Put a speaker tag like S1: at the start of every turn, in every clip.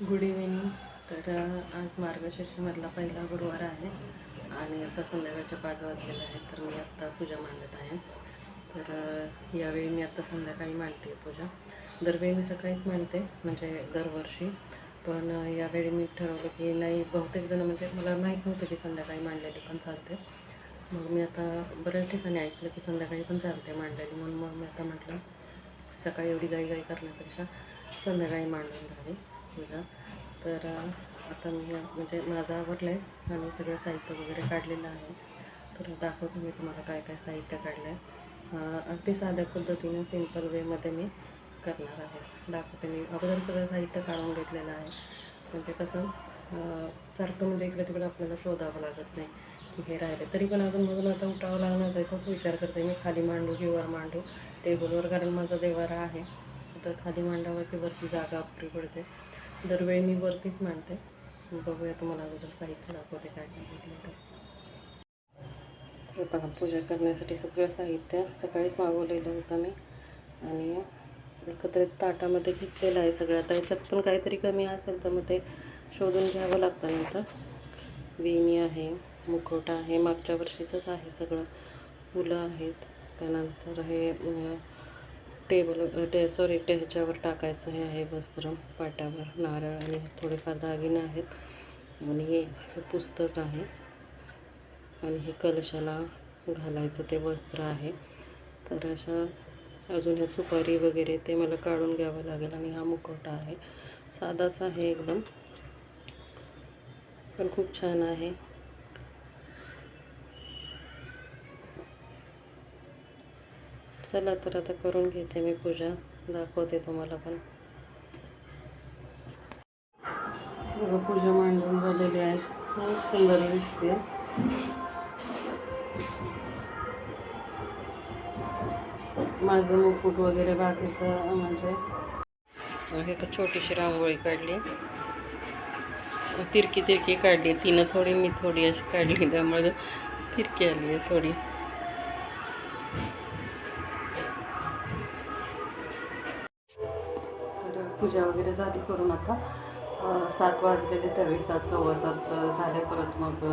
S1: Good evening. तर आज मार्गशीर्षमधला पहिला गुरुवार आहे आणि आता संध्याकाळचे 5 वाजलेले आहेत. तर मी आत्ता पूजा मांडत आहे. तर यावेळी मी आत्ता संध्याकाळी मांडते पूजा. दरवेळी मी सकाळीच मांडते, म्हणजे दरवर्षी. पण यावेळी मी ठरवलं की नाही, बहुतेक जण म्हणजे मला माहीत नव्हतं की संध्याकाळी मांडलेली पण चालते. मग मी आता बऱ्याच ठिकाणी ऐकलं की संध्याकाळी पण चालते मांडलेली, म्हणून मग मी आता म्हटलं सकाळी एवढी घाई करण्यापेक्षा संध्याकाळी मांडून घ्यावी पूजा. तर आता मी म्हणजे माझं आवरलं आहे आणि सगळं साहित्य वगैरे काढलेलं आहे. तर दाखवते मी तुम्हाला काय काय साहित्य काढलं आहे. अगदी साध्या पद्धतीने सिंपल वेमध्ये मी करणार आहे. दाखवते मी. अगोदर सगळं साहित्य काढून घेतलेलं आहे, म्हणजे कसं सारखं म्हणजे इकडे तिकडे आपल्याला शोधावं लागत नाही की हे राहिले. तरी पण अजून आता उठावं लागणार आहे. तोच विचार करते मी, खाली मांडू की वर मांडू टेबलवर, कारण माझा देवारा आहे. तर खाली मांडावं की वरती जागा अपुरी पडते. दरवेळी मी वरतीच मांडते. बघूया, तुम्हाला अगोदर साहित्य दाखवते काय काय घेतलं तर. हे पहा, पूजा करण्यासाठी सगळं साहित्य सकाळीच मागवलेलं होतं मी आणि एकत्रित ताटामध्ये घेतलेलं आहे सगळं. आता याच्यात पण काहीतरी कमी असेल तर मग ते शोधून घ्यावं लागतं. नंतर वेणी आहे, मुखवटा आहे, मागच्या वर्षीचंच आहे सगळं. फुलं आहेत, त्यानंतर हे ह्याच्यावर टाकायचं हे आहे वस्त्र, पाट्यावर नारळ आणि थोडेफार दागिने आहेत. आणि हे पुस्तक आहे आणि हे कलशाला घालायचं ते वस्त्र आहे. तर अशा अजून ह्या सुपारी वगैरे ते मला काढून घ्यावं लागेल. आणि हा मुखवटा आहे, साधाच आहे एकदम, पण खूप छान आहे. चला तर आता करून घेते मी पूजा, दाखवते तुम्हाला पण. बघा, पूजा मांडून झालेली आहे, खूप सुंदर दिसते. माझं मुकुट वगैरे बाकीचं म्हणजे हे तर छोटीशी रांगोळी काढली, तिरकी काढली. तिनं थोडी, मी थोडी अशी काढली, त्यामुळे तिरकी आली आहे थोडी. तर पूजा वगैरे झाली करून आता 7 वाजलेले, तरी 7 सव्वा 7 झाले. परत मग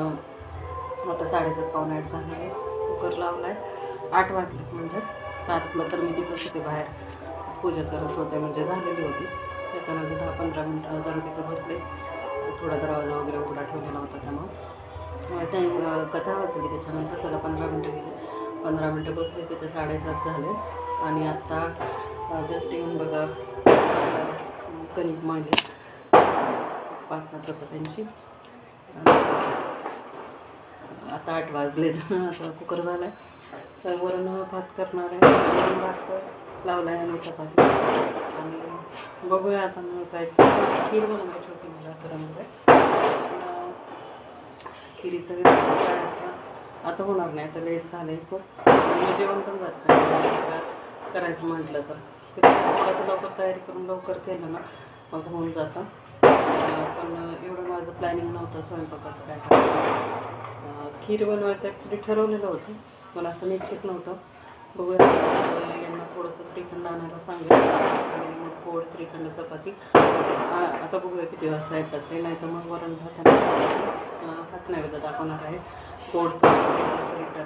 S1: आता 7:30 पावणे 8 झाले. कुकर लावला आहे. 8 वाजले म्हणजे 7ला तर मी तिथंच होते, बाहेर पूजा करत होते, म्हणजे झालेली होती. त्याच्यानंतर 10-15 मिनटं जरा तिथं बसले. थोडा दरवाजा वगैरे उघडा ठेवलेला होता, त्यामुळं त्या कथा वाचली. त्याच्यानंतर त्याला 15 मिनटं गेले. 15 मिनटं बसले तिथे, 7:30 झाले. आणि आत्ता जस्ट येऊन बघा कणिक मागे 5-6 चपात्यांची. आता 8 वाजले. आता कुकर झाला आहे, तर वरण भात करणार आहे. वरण भात लावला आहे आणि चपाती. आणि बघूया आता मग काय खीर बनवायची होती मला घरामध्ये. खिरीचं काय आता होणार नाही, आता लेट झालं आहे खूप. जेवण पण जात नाही करायचं म्हटलं तर. थोडंसं लवकर तयारी करून लवकर केलं ना मग होऊन जातं. पण एवढं माझं प्लॅनिंग नव्हतं स्वयंपाकाचं काय करायचं. खीर बनवायचं ॲक्च्युली ठरवलेलं होतं, पण असं निश्चित नव्हतं. बघूया, यांना थोडंसं श्रीखंड आणायला सांगितलं आणि मग गोड श्रीखंड चपाती. आता बघूया किती वाजता येतात ते, नाही तर मग वरण भात हाच नैवेद्य दाखवणार आहे. गोड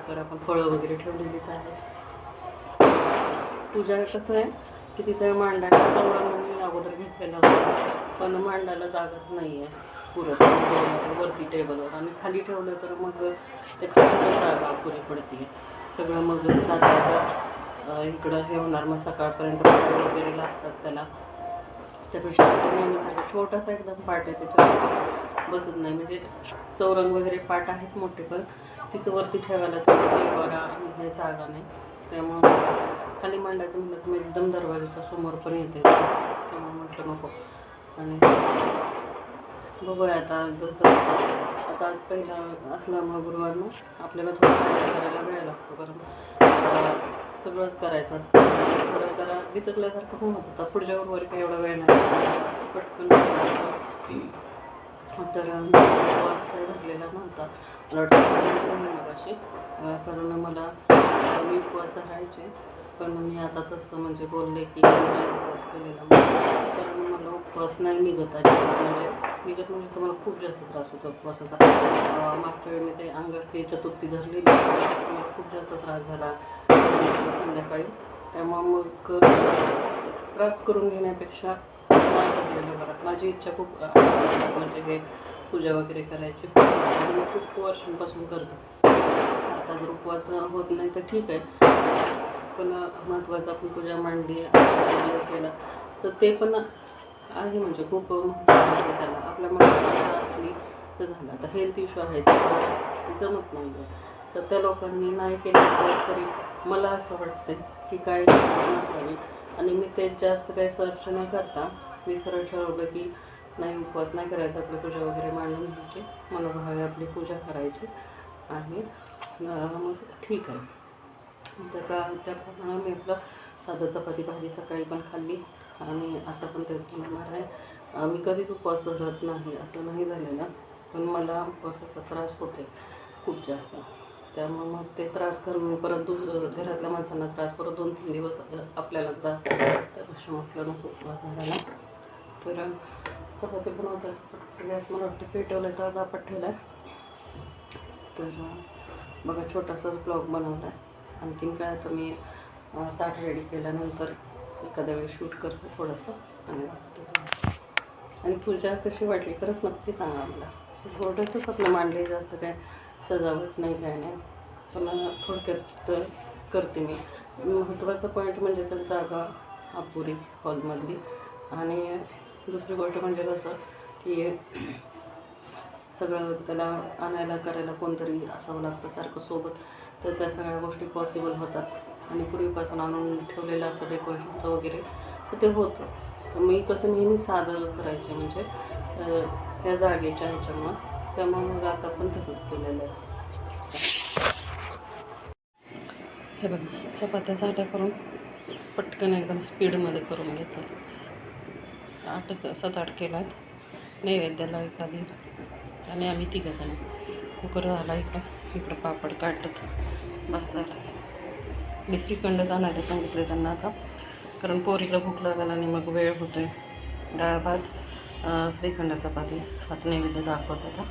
S1: तर आपण फळं वगैरे ठेवलेलीच आहे. पूजा कसं आहे की तिथे मांडायला चौरंग मी अगोदर घेतलेला होता, पण मांडायला जागाच नाही आहे पुरत वरती टेबलवर. आणि खाली ठेवलं तर मग ते खाली जागा पुरी पडते सगळं. मग जाता इकडं हे होणार, मग सकाळपर्यंत वगैरे लागतात त्याला. त्यापेक्षा नेहमीसाठी छोटासा एकदम पाट आहे, त्याच्यावर बसत नाही. म्हणजे चौरंग वगैरे पाट आहेत मोठे, पण तिथं वरती ठेवायला देवारा आणि हे जागा नाही. त्यामुळं खाली मांडायचं म्हटलं तर मी एकदम दरवाजाच्या समोर पण येते, त्यामुळे म्हटलं नको. आणि बघूया आता जसं आता आज पहिला असल्यामुळं गुरुवारनं आपल्याला थोडं करायला वेळ लागतो, कारण सगळंच करायचं असतं. थोडं जरा विचकल्यासारखं होऊन होतं. पुढच्या गुरुवारी काही एवढा वेळ नाही, पटकन. तर उपवास काही धरलेला नव्हता, मला वाटतं मग अशी, कारण मला मी उपवास धरायचे पण मी आता तसं म्हणजे बोलले की मी उपवास केलेला नाही. कारण मला उपवास नाही निघत अजिबात, म्हणजे तुम्हाला खूप जास्त त्रास होतो उपवासाचा. मागच्या वेळी मी ते अंगारकी चतुर्थी धरली, मला खूप जास्त त्रास झाला संध्याकाळी. त्यामुळं मग त्रास करून घेण्यापेक्षा नाही धरलेलं बरं. माझी इच्छा खूप म्हणजे हे पूजा वगैरे करायची, आणि मी खूप वर्षांपासून करते. आता जर उपवास होत नाही तर ठीक आहे, पण महत्त्वाचं आपण पूजा मांडली केला तर ते पण आहे, म्हणजे खूप महत्त्वाचं आहे त्याला. आपल्या मनात असली तर झालं. आता हेल्थ इश्यू आहे तर जमत नाही आहे, तर त्या लोकांनी नाही केलं तरी मला असं वाटतं की काय नसावी. आणि मी ते जास्त काही सर्च न करता मी सरळ ठरवलं की नाही, उपवास नाही करायचा, आपली पूजा वगैरे मांडून घ्यायची, मनोभावे आपली पूजा करायची, आणि मग ठीक आहे. त्याप्रमाणे मी आपलं साधं चपाती भाजी सकाळी पण खाल्ली, आणि आता पण तेच बनवणार आहे. मी कधीच उपवास धरत नाही असं नाही झालेलं, पण मला उपवासाचा त्रास होते खूप जास्त. त्यामुळे मग ते त्रास करून परत घरातल्या माणसांना त्रास, परत 2-3 दिवस आपल्याला त्रास, त्यापेक्षा म्हटलं नको उपवास धरायला. तर चपाती बनवतात, गॅस मला वाटतं पेटवलं तर दापात ठेवला आहे. तर बघा, छोटासाच ब्लॉग बनवला आहे. आणखीन काय, आता मी ताट रेडी केल्यानंतर एखाद्या वेळी शूट करते थोडंसं, आणि पूजा कशी वाटली खरंच नक्की सांगा मला. थोडंसंच आपलं मांडले, जास्त काय सजावट नाही, काय नाही, पण थोडक्यात तर करते मी. महत्त्वाचा पॉईंट म्हणजे तर जागा अपुरी हॉलमधली, आणि दुसरी गोष्ट म्हणजे कसं की सगळं त्याला आणायला करायला कोणतरी असावं लागतं सारखं सोबत, तर त्या सगळ्या गोष्टी पॉसिबल होतात. आणि पूर्वीपासून आणून ठेवलेलं असतं डेकोरेशनचं वगैरे, तर ते होतं. तर मी कसं नेहमी साधं करायचे, म्हणजे त्या जागेच्या ह्याच्यामुळं, त्यामुळे मग आता पण तसंच केलेलं आहे. हे बघा, चपात्या साध्या करून पटकन एकदम स्पीडमध्ये करून घेतात. 7-8 केलात, नैवेद्याला एखादी, आणि आम्ही 3 जण. कुकर झाला इकडं पापड काढलं, बस झालं. मी श्रीखंडच आणायला सांगितले त्यांना आता, कारण पोरीला भूक लागेल आणि मग वेळ होतोय. डाळ भात, श्रीखंड चपाती हाच नैवेद्य दाखवत होता.